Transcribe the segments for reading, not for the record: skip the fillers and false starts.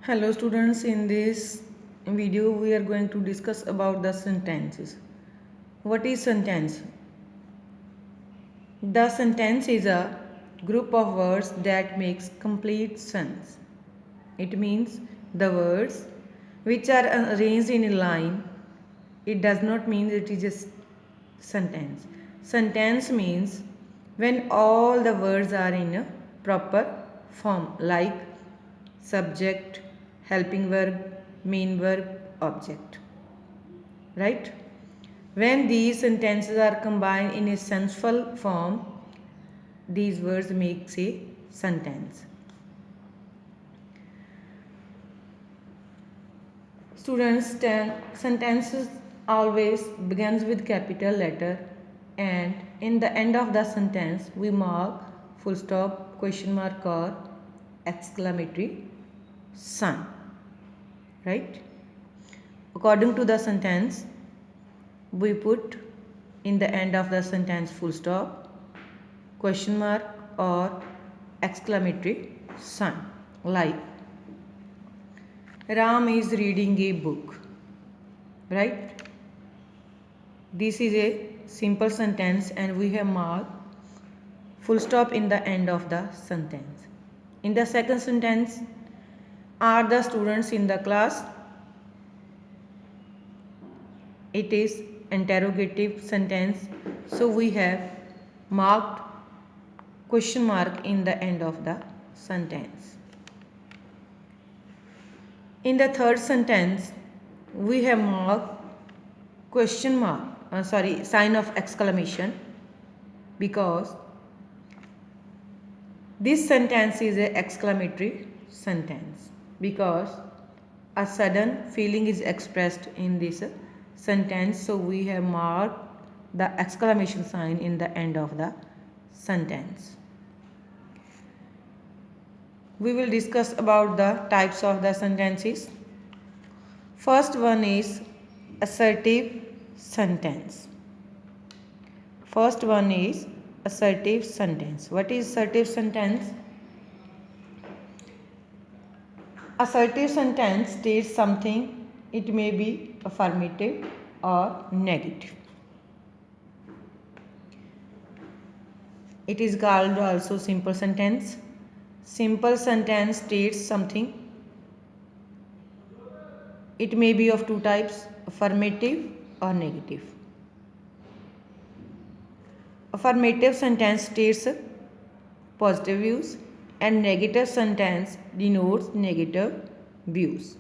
Hello students, in this video we are going to discuss about the sentences. What is sentence? The sentence is a group of words that makes complete sense. It means the words which are arranged in a line. It does not mean it is a sentence. Sentence means when all the words are in a proper form like subject, helping verb, main verb, object. Right? When these sentences are combined in a senseful form, these words make a sentence. Students, sentences always begins with capital letter, and in the end of the sentence we mark full stop, question mark or exclamatory sign. Right? According to the sentence, we put in the end of the sentence full stop, question mark or exclamatory sign. Like Ram is reading a book. Right? This is a simple sentence and we have marked full stop in the end of the sentence. In the second sentence, are the students in the class? It is interrogative sentence, so we have marked question mark in the end of the sentence. In the third sentence, we have marked question mark, sign of exclamation, because this sentence is an exclamatory sentence, because a sudden feeling is expressed in this sentence, so we have marked the exclamation sign in the end of the sentence. We will discuss about the types of the sentences. First one is assertive sentence. First one is assertive sentence. What is assertive sentence? Assertive sentence states something. It may be affirmative or negative. It is called also simple sentence. Simple sentence states something. It may be of two types, affirmative or negative. Affirmative sentence states positive views and negative sentence denotes negative views.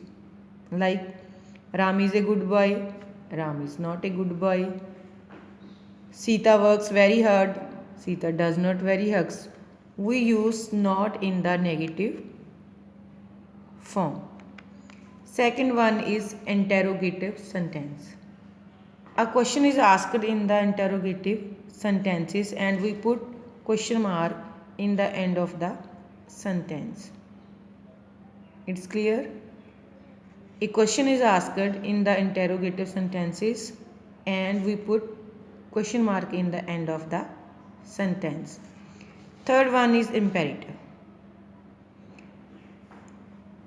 Like Ram is a good boy, Ram is not a good boy. Sita works very hard, Sita does not very hard. We use not in the negative form. Second one is interrogative sentence. A question is asked in the interrogative sentences and we put question mark in the end of the sentence. It's clear? A question is asked in the interrogative sentences and we put question mark in the end of the sentence. Third one is imperative.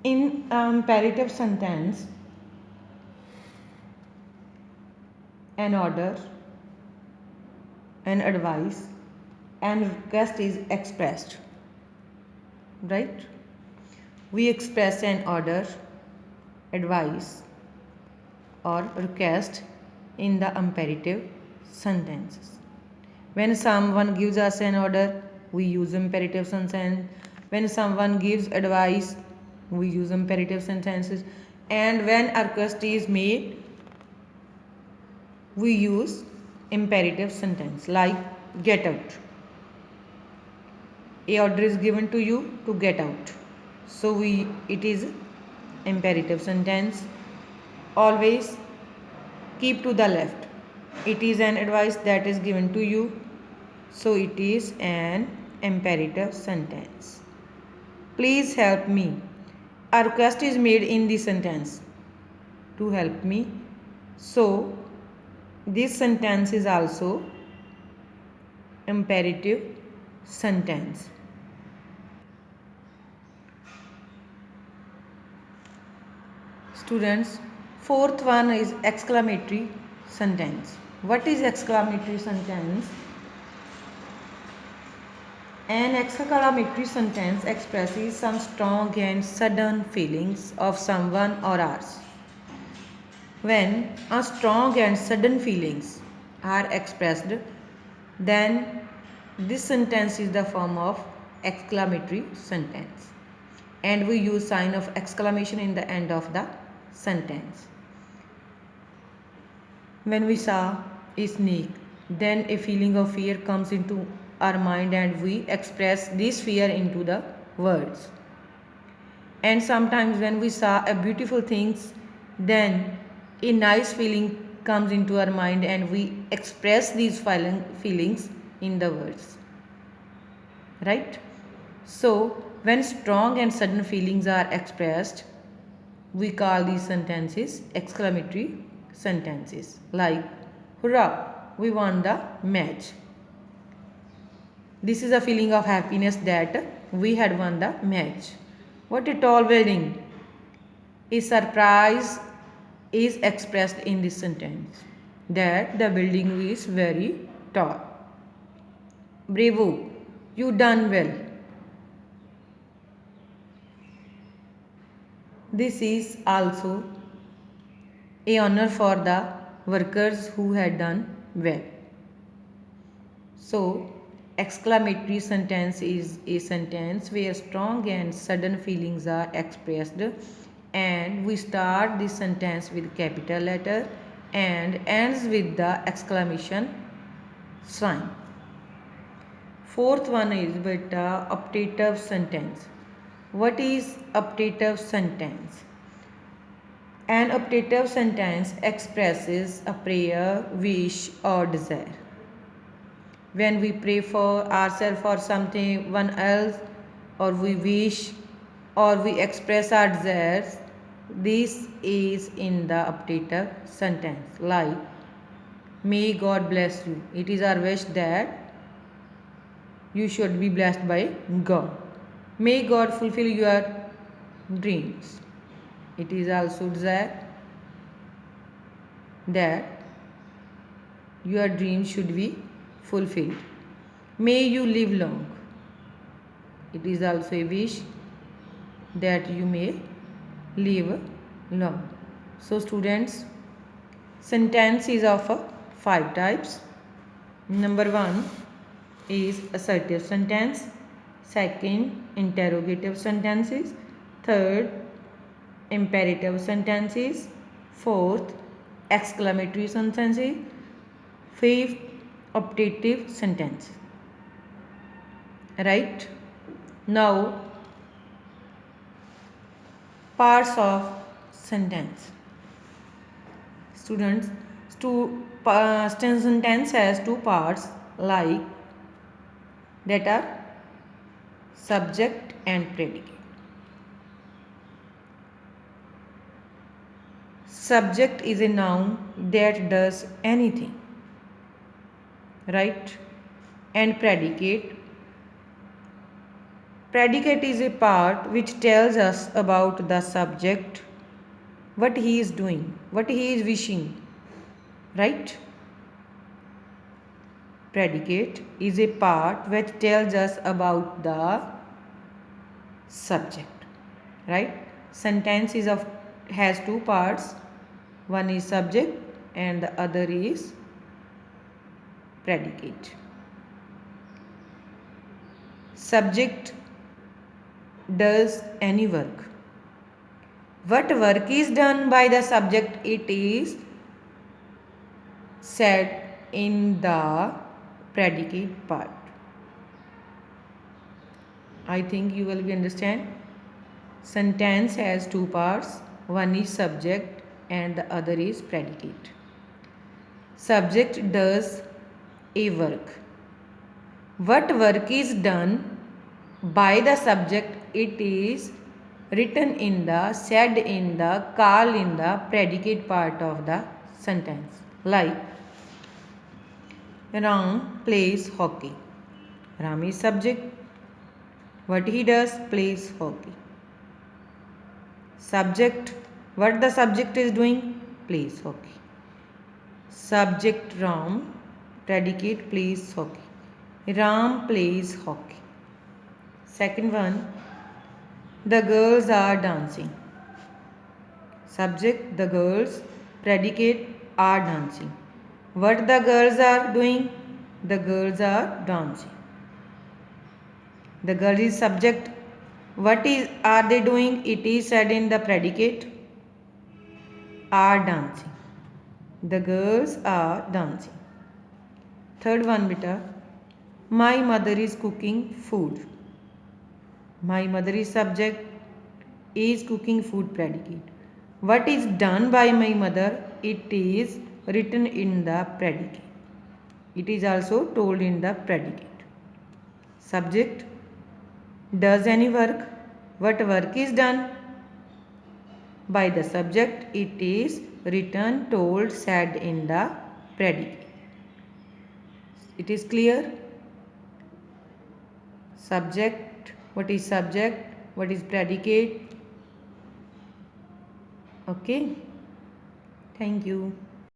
In imperative sentence, an order, an advice, and request is expressed. Right? We express an order, advice, or request in the imperative sentences. When someone gives us an order, we use imperative sentence. When someone gives advice, we use imperative sentences. And when a request is made, we use imperative sentence like get out. A order is given to you to get out, so it is imperative sentence. Always keep to the left. It is an advice that is given to you, so it is an imperative sentence. Please help me. A request is made in the sentence to help me, so this sentence is also imperative sentence. Students, fourth one is exclamatory sentence. What is exclamatory sentence? An exclamatory sentence expresses some strong and sudden feelings of someone or others. When a strong and sudden feelings are expressed, then this sentence is the form of exclamatory sentence, and we use sign of exclamation in the end of the sentence. When we saw a snake, then a feeling of fear comes into our mind and we express this fear into the words. And sometimes when we saw a beautiful things, then a nice feeling comes into our mind and we express these feelings in the words. Right? So when strong and sudden feelings are expressed, we call these sentences exclamatory sentences, like hurrah, we won the match. This is a feeling of happiness that we had won the match. What a tall building. A surprise is expressed in this sentence, that the building is very tall. Bravo, you done well. This is also a honor for the workers who had done well. So, exclamatory sentence is a sentence where strong and sudden feelings are expressed, and we start this sentence with capital letter and ends with the exclamation sign. Fourth one is beta optative sentence. What is optative sentence? An optative sentence expresses a prayer, wish or desire. When we pray for ourselves or someone else, or we wish or we express our desires, this is in the optative sentence, like may God bless you. It is our wish that you should be blessed by God. May God fulfill your dreams. It is also desire that your dreams should be fulfilled. May you live long. It is also a wish that you may live long. So students, sentence is of 5 types. Number 1 is assertive sentence. Second, interrogative sentences. Third, imperative sentences. Fourth, exclamatory sentences. Fifth, optative sentence. Right? Now, parts of sentence. Students, sentence has 2 parts, like that are subject and predicate. Subject is a noun that does anything, right? And predicate is a part which tells us about the subject, what he is doing, what he is wishing, right? Predicate is a part which tells us about the subject, right? Sentence has 2 parts. One is subject and the other is predicate. Subject does any work. What work is done by the subject? It is said in the predicate part. I think you will understand. Sentence has 2 parts. One is subject and the other is predicate. Subject does a work. What work is done by the subject? It is written in the, said in the, called in the predicate part of the sentence. Like Ram plays hockey. Ram is subject. What he does? Plays hockey. Subject What the subject is doing? Plays hockey. Subject Ram, predicate plays hockey. Ram plays hockey. Second one, the girls are dancing. Subject the girls, predicate are dancing. What the girls are doing? The girls are dancing. The girl is subject. What is are they doing? It is said in the predicate. Are dancing. The girls are dancing. Third one beta. My mother is cooking food. My mother is subject. Is cooking food predicate. What is done by my mother? It is written in the predicate. It is also told in the predicate. Subject does any work. What work is done? By the subject. It is written, told, said in the predicate. It is clear? Subject, what is subject? What is predicate? Okay. Thank you.